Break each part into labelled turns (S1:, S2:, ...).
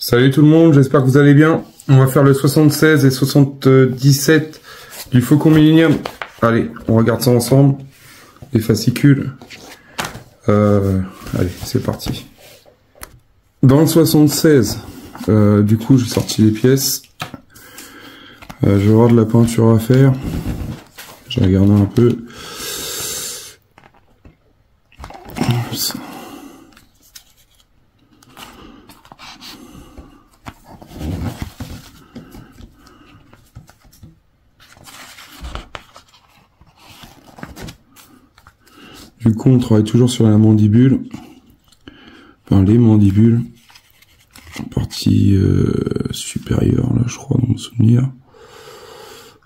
S1: Salut tout le monde, j'espère que vous allez bien. On va faire le 76 et 77 du Faucon Millenium. Allez, on regarde ça ensemble. Les fascicules. Allez, c'est parti. Dans le 76, du coup j'ai sorti les pièces. Je vais avoir de la peinture à faire. J'ai regardé un peu. Du coup, on travaille toujours sur la mandibule, enfin les mandibules, partie supérieure, là je crois dans mon souvenir,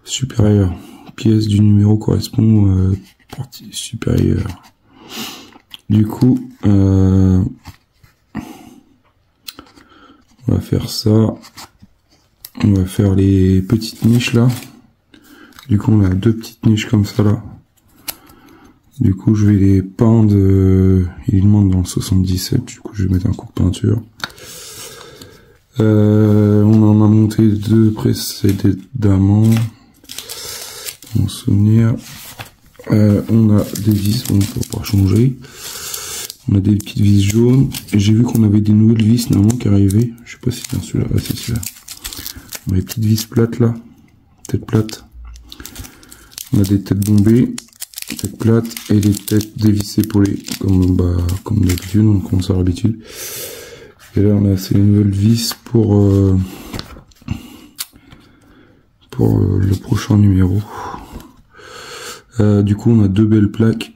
S1: supérieure, pièce du numéro correspond partie supérieure. Du coup, on va faire ça, on va faire les petites niches là, du coup on a deux petites niches comme ça là. Du coup, je vais les peindre, il demande dans le 77, du coup, je vais mettre un coup de peinture. On en a monté deux précédemment, mon souvenir. On a des vis, bon, pour pas changer. On a des petites vis jaunes, et j'ai vu qu'on avait des nouvelles vis, normalement, qui arrivaient. Je sais pas si c'est celui-là, ah, c'est celui-là. On a des petites vis plates, là. Tête plate. On a des têtes bombées. Tête plate et les têtes dévissées épaulées comme d'habitude, donc on sort l'habitude. Et là on a ces nouvelles vis pour le prochain numéro. Du coup on a deux belles plaques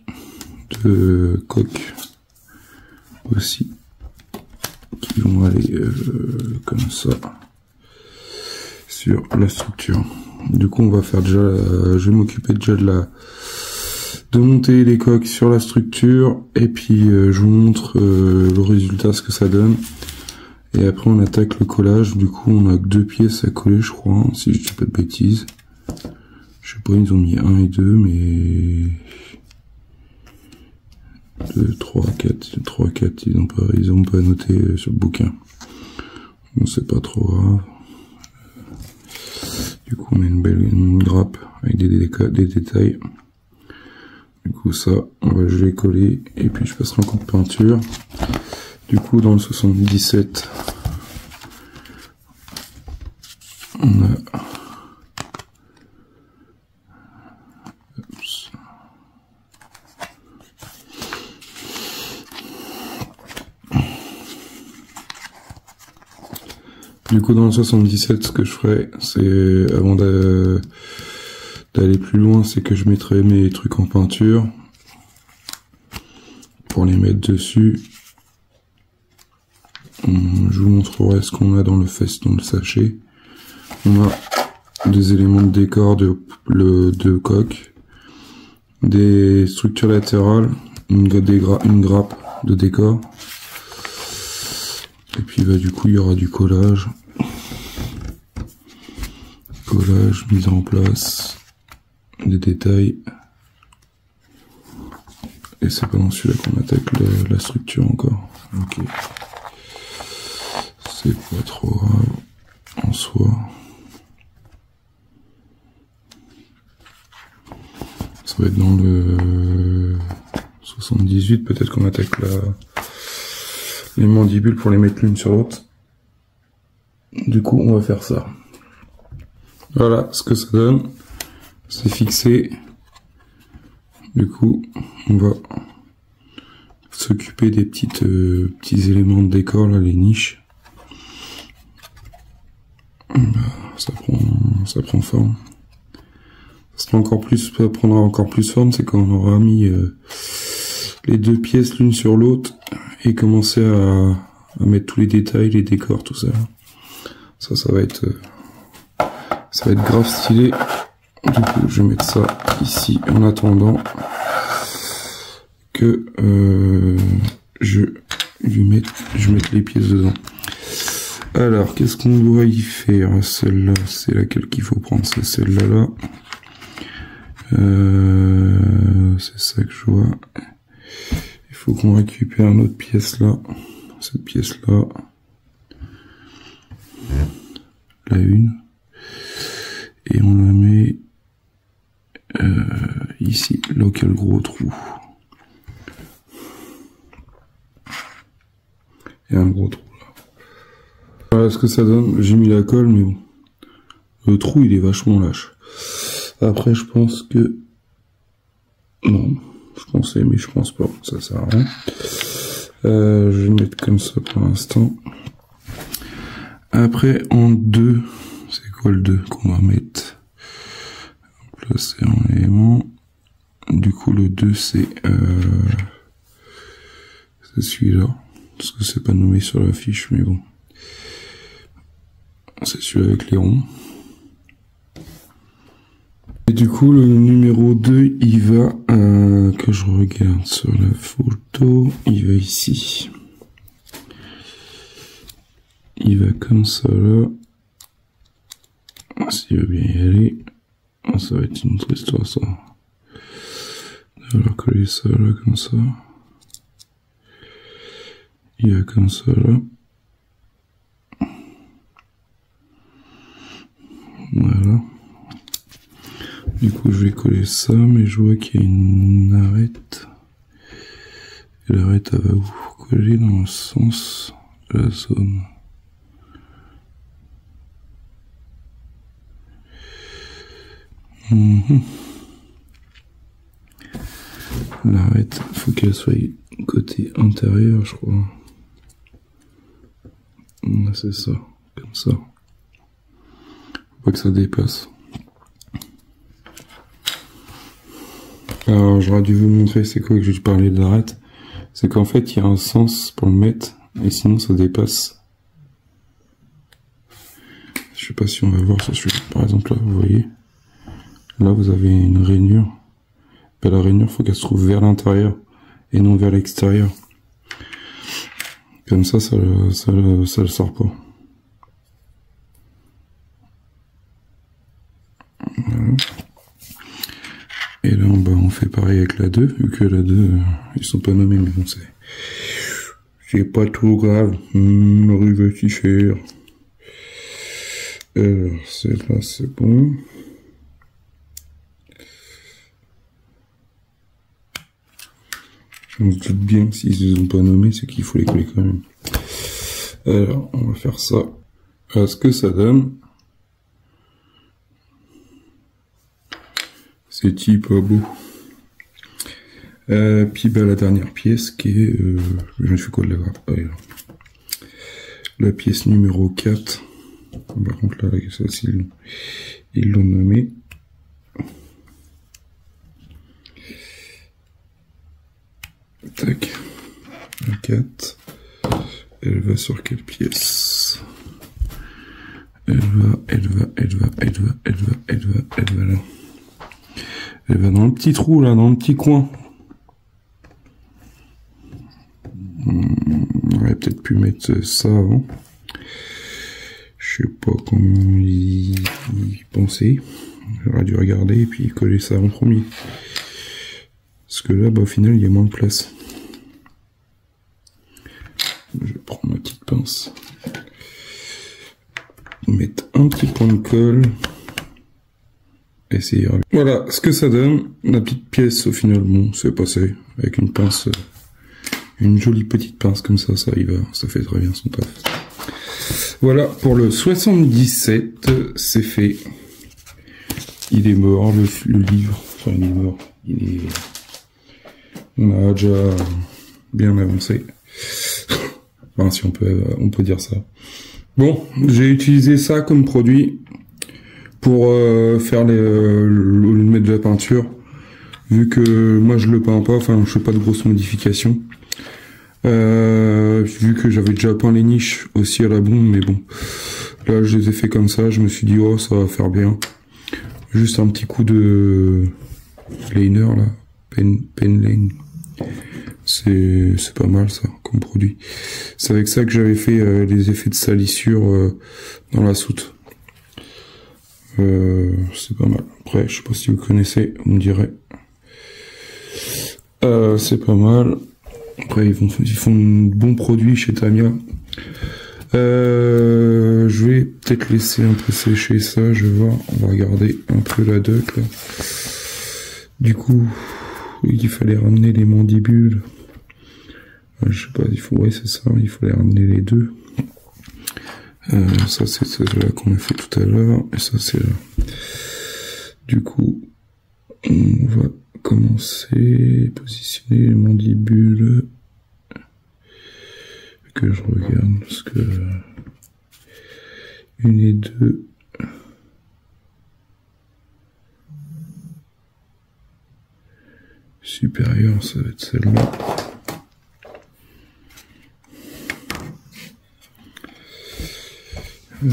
S1: de coque aussi qui vont aller comme ça sur la structure. Du coup on va faire déjà, je vais m'occuper déjà de monter les coques sur la structure et puis je vous montre le résultat, ce que ça donne, et après on attaque le collage. Du coup on a que deux pièces à coller, je crois, hein, si je dis pas de bêtises. Je sais pas, ils ont mis 1 et 2, mais 2, 3, 4, ils ont pas noté sur le bouquin. Bon, c'est pas trop grave. Du coup on a une grappe avec des détails. Du coup ça, je vais coller et puis je passerai un coup de peinture. Du coup dans le 77, on a... Oups. Du coup dans le 77, ce que je ferai, c'est avant d'aller plus loin, c'est que je mettrai mes trucs en peinture pour les mettre dessus. Je vous montrerai ce qu'on a dans le sachet. On a des éléments de décor de coque, des structures latérales, une grappe de décor, et puis bah, du coup il y aura du collage, mise en place, des détails, et c'est pas dans celui-là qu'on attaque la structure encore. Ok, c'est pas trop grave en soi. Ça va être dans le 78, peut-être qu'on attaque les mandibules pour les mettre l'une sur l'autre. Du coup on va faire ça. Voilà ce que ça donne. C'est fixé. Du coup, on va s'occuper des petits éléments de décor là, les niches. Ça prend forme. Ça prendra encore plus forme, c'est quand on aura mis les deux pièces l'une sur l'autre et commencer à mettre tous les détails, les décors, tout ça. Ça va être grave stylé. Du coup, je vais mettre ça ici en attendant que je mette les pièces dedans. Alors, qu'est-ce qu'on doit y faire? Celle-là, c'est laquelle qu'il faut prendre? C'est celle-là, là. C'est ça que je vois. Il faut qu'on récupère une autre pièce là. Cette pièce-là. la une. Et on la met ici, là où il y a le gros trou. Il y a un gros trou là. Voilà ce que ça donne. J'ai mis la colle, mais bon. Le trou, il est vachement lâche. Après, je pense que... Non, je pensais, mais je pense pas. Ça sert à rien. Je vais mettre comme ça pour l'instant. Après, en 2, c'est quoi le 2 qu'on va mettre? Là, c'est en élément. Du coup, le 2, c'est celui-là. Parce que c'est pas nommé sur la fiche, mais bon. C'est celui avec les ronds. Et du coup, le numéro 2, il va, que je regarde sur la photo, il va ici. Il va comme ça là. S'il veut bien y aller. Ça va être une autre histoire ça. On va coller ça là comme ça. Il va comme ça là. Voilà. Du coup je vais coller ça, mais je vois qu'il y a une arête. Et l'arête elle va vous coller dans le sens de la zone. L'arête, faut qu'elle soit côté intérieur, je crois. C'est ça, comme ça. Faut pas que ça dépasse. Alors, j'aurais dû vous montrer c'est quoi que je parlais de l'arête. C'est qu'en fait, il y a un sens pour le mettre, et sinon ça dépasse. Je sais pas si on va voir sur celui-là. Par exemple, là, vous voyez. Là, vous avez une rainure. Ben, la rainure, faut qu'elle se trouve vers l'intérieur et non vers l'extérieur. Comme ça le sort pas. Voilà. Et là, en bas, on fait pareil avec la 2, vu que la 2, ils sont pas nommés, mais bon, c'est pas trop grave. Arrive à s'y faire. Celle-là, c'est bon. On se doute bien que s'ils ne les ont pas nommés, c'est qu'il faut les coller quand même. Alors, on va faire ça. Alors, ce que ça donne, c'est pas beau. Puis bah, la dernière pièce qui est... je me suis quoi de la grappe. La pièce numéro 4. Par contre là, celle-ci, ils l'ont nommée. Tac. La 4. Elle va sur quelle pièce? Elle va là. Elle va dans le petit trou là, dans le petit coin. On aurait peut-être pu mettre ça avant. Je sais pas comment y penser. J'aurais dû regarder et puis coller ça en premier. Parce que là, bah, au final, il y a moins de place. Je vais prendre ma petite pince. Mettre un petit point de colle. Et c'est... Voilà ce que ça donne. La petite pièce, au final, bon, c'est passé. Avec une pince, une jolie petite pince comme ça, ça y va. Ça fait très bien son taf. Voilà, pour le 77, c'est fait. Il est mort, le livre. Enfin, il est mort. On a déjà bien avancé. Enfin, si on peut dire ça. Bon, j'ai utilisé ça comme produit pour faire le mettre de la peinture. Vu que moi je le peins pas, enfin je fais pas de grosses modifications. Vu que j'avais déjà peint les niches aussi à la bombe, mais bon. Là je les ai fait comme ça, je me suis dit oh ça va faire bien. Juste un petit coup de liner là, pen lane. C'est pas mal ça comme produit. C'est avec ça que j'avais fait les effets de salissure dans la soute. C'est pas mal. Après, je sais pas si vous connaissez, vous me direz. C'est pas mal. Après, ils font de bons produits chez Tamiya. Je vais peut-être laisser un peu sécher ça, je vais voir. On va regarder un peu la doc là. Du coup, il fallait ramener les mandibules. Je sais pas, il faut, ouais c'est ça, il fallait ramener les deux. Ça c'est celle-là qu'on a fait tout à l'heure, et ça c'est là. Du coup, on va commencer, positionner les mandibules. Que je regarde, parce que une et deux. Supérieure, ça va être celle-là.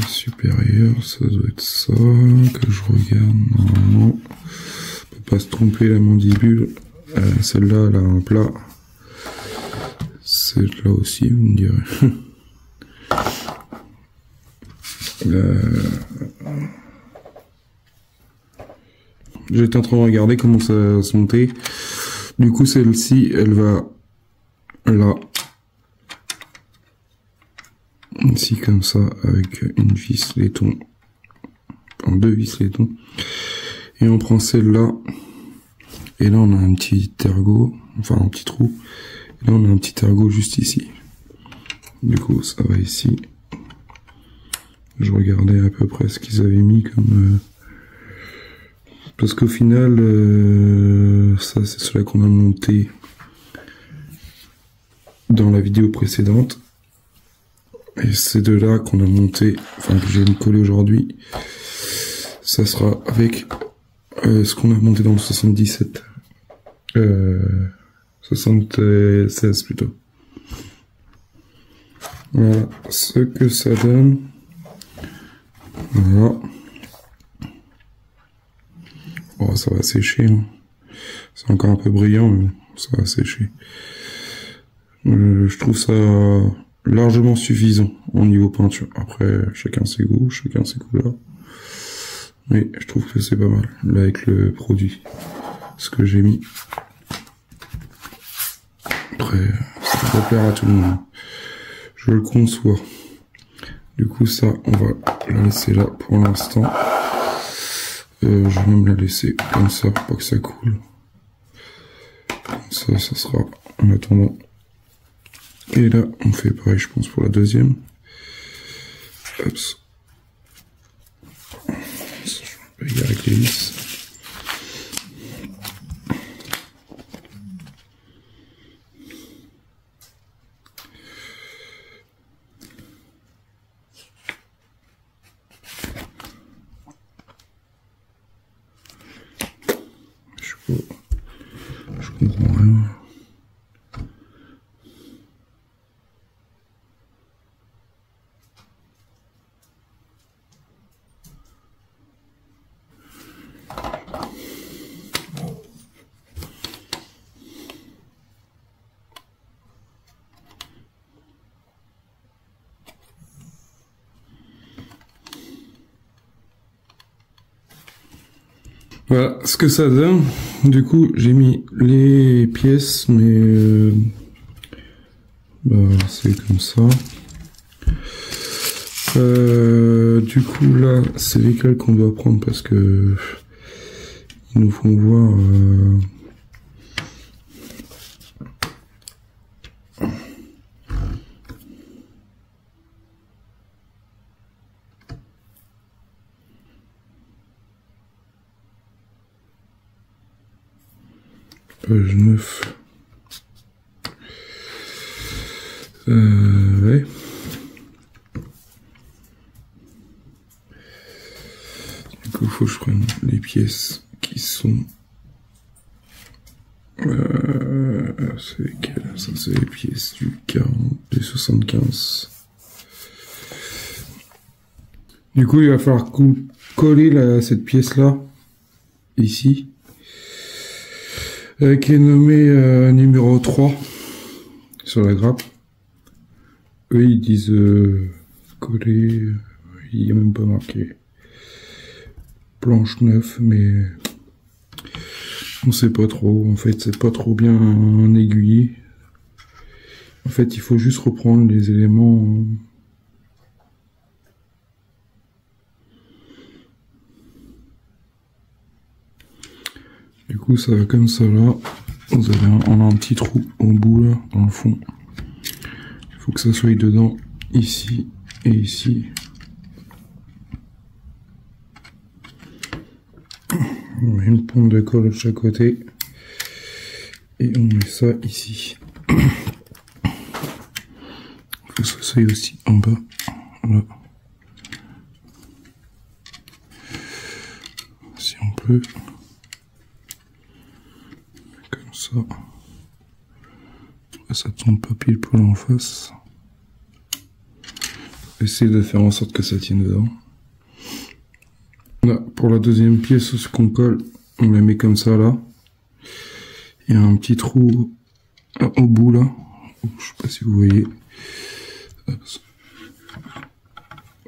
S1: Supérieure, ça doit être ça, que je regarde normalement. On peut pas se tromper la mandibule. Celle-là, elle a un plat. Celle-là aussi, vous me direz. J'étais en train de regarder comment ça va se monter. Du coup, celle-ci, elle va là. Ici, comme ça, avec une vis laiton. En deux vis laiton. Et on prend celle-là. Et là, on a un petit ergot. Enfin, un petit trou. Et là, on a un petit ergot juste ici. Du coup, ça va ici. Je regardais à peu près ce qu'ils avaient mis comme... Parce qu'au final, ça c'est cela qu'on a monté dans la vidéo précédente. Et c'est de là qu'on a monté, enfin que j'ai collé aujourd'hui. Ça sera avec ce qu'on a monté dans le 77. 76 plutôt. Voilà ce que ça donne. Voilà. Oh, ça va sécher. Hein. C'est encore un peu brillant, mais ça va sécher. Je trouve ça largement suffisant au niveau peinture. Après, chacun ses goûts, chacun ses couleurs. Mais je trouve que c'est pas mal, là, avec le produit. Ce que j'ai mis. Après, ça va plaire à tout le monde. Je le conçois. Du coup, ça, on va la laisser là pour l'instant. Je vais même la laisser comme ça pour pas que ça coule. Comme ça, ça sera en attendant. Et là, on fait pareil, je pense, pour la deuxième. Hop. Je vais y aller avec les vis. Je comprends rien. Voilà ce que ça donne. Du coup, j'ai mis les pièces, mais c'est comme ça. Du coup, là, c'est lesquels qu'on doit prendre parce que ils nous font voir. Page 9. Ouais. Du coup, il faut que je prenne les pièces qui sont... c'est lesquelles? Ça, c'est les pièces du 40, du 75. Du coup, il va falloir coller cette pièce-là, ici. Qui est nommé numéro 3 sur la grappe. Eux ils disent coller, il n'y a même pas marqué planche 9, mais on sait pas trop. En fait, c'est pas trop bien aiguillé. En fait, il faut juste reprendre les éléments coup, ça va comme ça là. Vous avez on a un petit trou au bout là, dans le fond. Il faut que ça soit dedans, ici et ici. On met une pompe de colle de chaque côté. Et on met ça ici. Il faut que ça soit aussi en bas. Là. Si on peut. Comme ça. Ça tombe pas pile poil en face. Essayer de faire en sorte que ça tienne dedans. Là, pour la deuxième pièce, ce qu'on colle, on la met comme ça là. Il y a un petit trou au bout là. Je sais pas si vous voyez.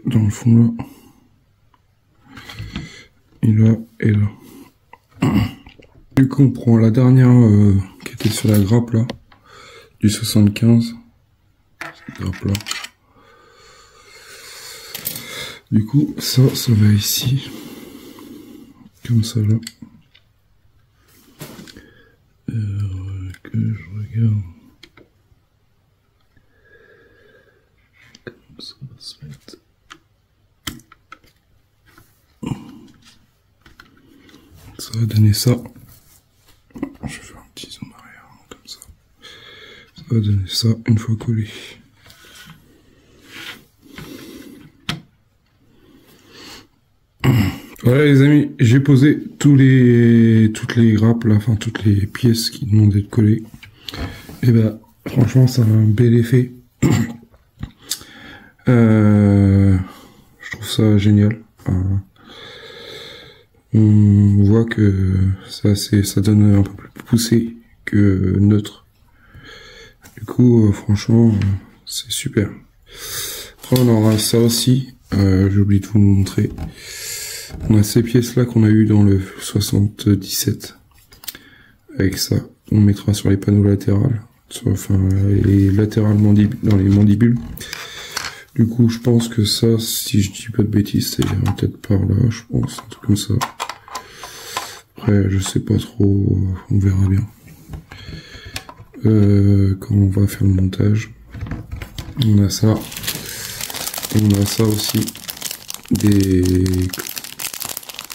S1: Dans le fond là. Et là et là. Du coup on prend la dernière qui était sur la grappe là. Du 75. Cette grappe là. Du coup ça va ici. Comme ça là. Que je regarde. Comme ça va se mettre. Ça va donner ça. Je vais faire un petit zoom arrière, comme ça. Ça va donner ça une fois collé. Voilà les amis, j'ai posé toutes les grappes là, enfin toutes les pièces qui demandaient de coller. Et ben franchement ça a un bel effet. Je trouve ça génial. On voit que ça donne un peu plus poussé que neutre. Du coup franchement c'est super. Après on aura ça aussi, j'ai oublié de vous montrer. On a ces pièces là qu'on a eu dans le 77. Avec ça, on mettra sur les panneaux latérales, enfin les latérales dans les mandibules. Du coup, je pense que ça, si je dis pas de bêtises, c'est peut-être par là, je pense, un truc comme ça. Après, je sais pas trop, on verra bien. Quand on va faire le montage, on a ça. Et on a ça aussi, des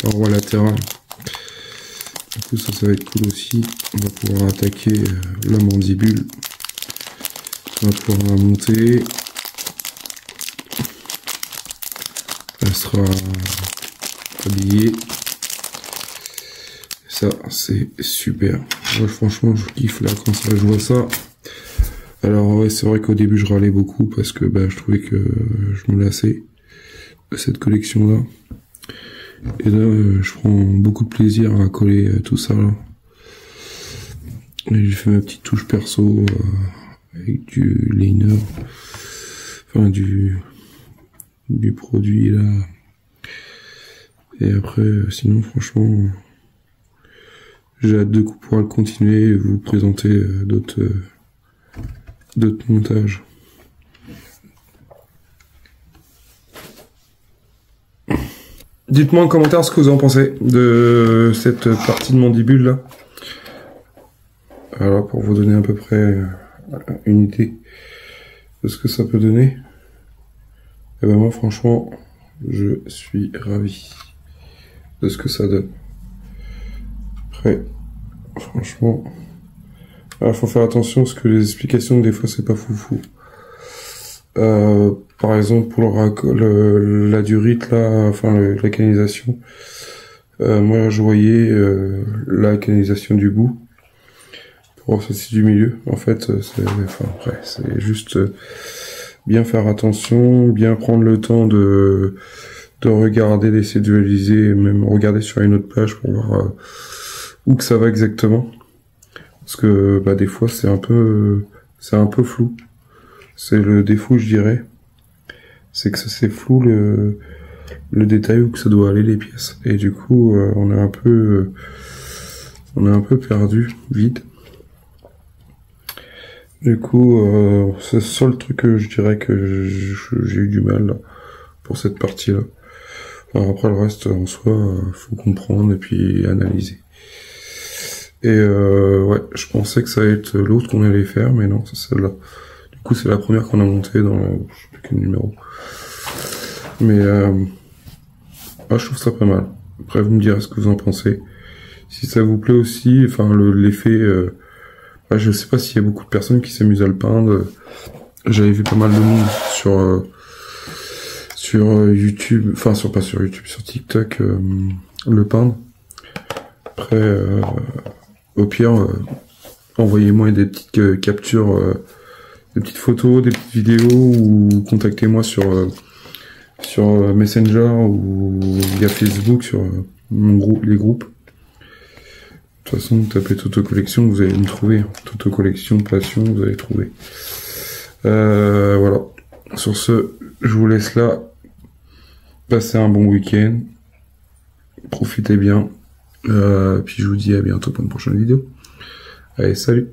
S1: parois latérales. Du coup ça va être cool aussi. On va pouvoir attaquer la mandibule. On va pouvoir la monter. Elle sera habillée. Ça c'est super. Moi, franchement je kiffe là quand ça, je vois ça. Alors ouais, c'est vrai qu'au début je râlais beaucoup parce que je trouvais que je me lassais de cette collection là. Et là, je prends beaucoup de plaisir à coller tout ça là. J'ai fait ma petite touche perso avec du liner, enfin du produit là. Et après, sinon franchement, j'ai hâte de pouvoir le continuer et vous présenter d'autres montages. Dites-moi en commentaire ce que vous en pensez de cette partie de mandibule là. Alors pour vous donner à peu près une idée de ce que ça peut donner. Et ben moi franchement je suis ravi de ce que ça donne. Après franchement faut faire attention parce que les explications des fois c'est pas foufou. Par exemple pour la durite là, enfin la canalisation, moi je voyais la canalisation du bout pour ceci du milieu. En fait c'est juste bien faire attention, bien prendre le temps de regarder, d'essayer de visualiser, même regarder sur une autre page pour voir où que ça va exactement, parce que des fois c'est un peu flou. C'est le défaut, je dirais. C'est que c'est flou le détail où que ça doit aller les pièces. Et du coup, on est un peu perdu, vide. Du coup, c'est le seul truc que je dirais que j'ai eu du mal là, pour cette partie-là. Enfin, après le reste, en soi, faut comprendre et puis analyser. Et ouais, je pensais que ça allait être l'autre qu'on allait faire, mais non, c'est celle-là. Du coup, c'est la première qu'on a montée dans le... je sais plus quel numéro. Mais ah, je trouve ça pas mal. Après, vous me direz ce que vous en pensez. Si ça vous plaît aussi, enfin l'effet... bah, je sais pas s'il y a beaucoup de personnes qui s'amusent à le peindre. J'avais vu pas mal de monde sur YouTube, enfin pas sur YouTube, sur TikTok, le peindre. Après, au pire, envoyez-moi des petites captures, des petites photos, des petites vidéos, ou contactez-moi sur Messenger ou via Facebook sur mon groupe, les groupes. De toute façon, vous tapez Toto Collection, vous allez me trouver. Toto Collection, passion, vous allez trouver. Voilà. Sur ce, je vous laisse là. Passez un bon week-end. Profitez bien. Puis je vous dis à bientôt pour une prochaine vidéo. Allez, salut!